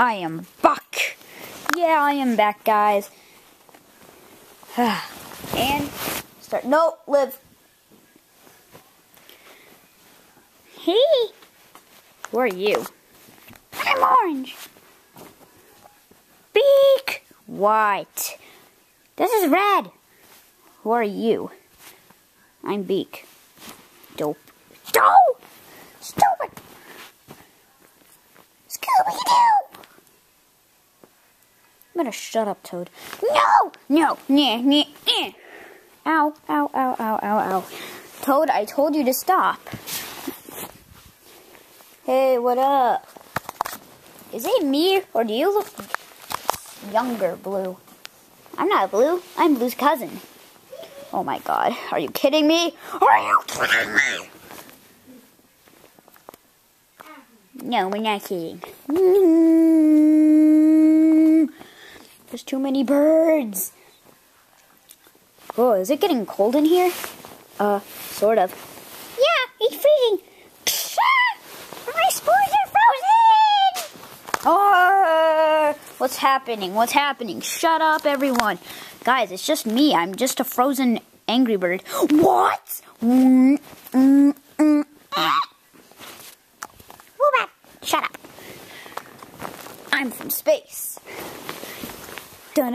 I am back. Yeah, I am back, guys. And start. No, live. Hey. Who are you? I'm orange. Beak. White. This is red. Who are you? I'm Beak. Dope. Dope. Stupid. Scooby-Doo. I'm gonna shut up, Toad. No! No! Nah, nah, nah. Ow, ow, ow, ow, ow, ow. Toad, I told you to stop. Hey, what up? Is it me, or do you look younger, Blue? I'm not Blue. I'm Blue's cousin. Oh my god. Are you kidding me? Are you kidding me? No, we're not kidding. There's too many birds. Oh, is it getting cold in here? Sort of. Yeah, it's freezing. My spores are frozen! Oh, what's happening? What's happening? Shut up, everyone. Guys, it's just me. I'm just a frozen Angry Bird. What? Shut up. I'm from space. Okay,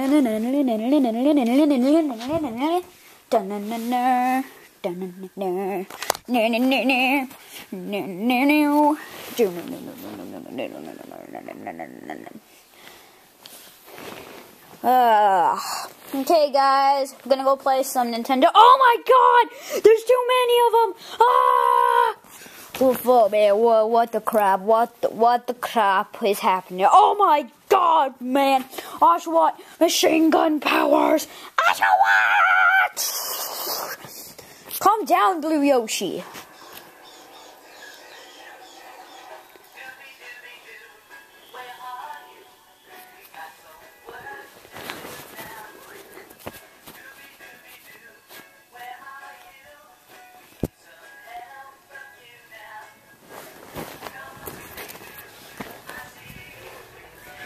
guys, I'm gonna go play some Nintendo. Oh my god! There's too many of them! Ah! Oh man, what the crap? What the crap is happening? Oh my god, man! Oshawott machine gun powers! Oshawott! Calm down, Blue Yoshi.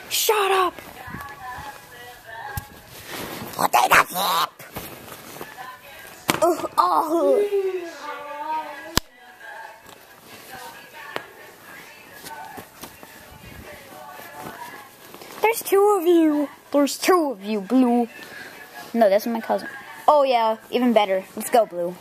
Shut up! Potato chip! Oh. There's two of you. There's two of you, Blue. No, that's my cousin. Oh yeah, even better. Let's go, Blue.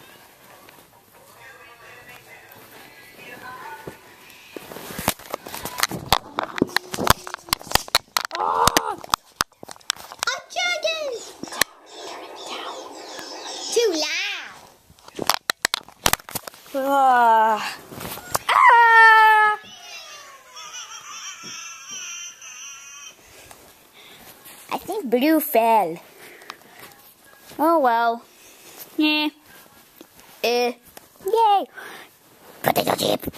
I think Blue fell. Oh well. Yeah. Yay. Potato chip.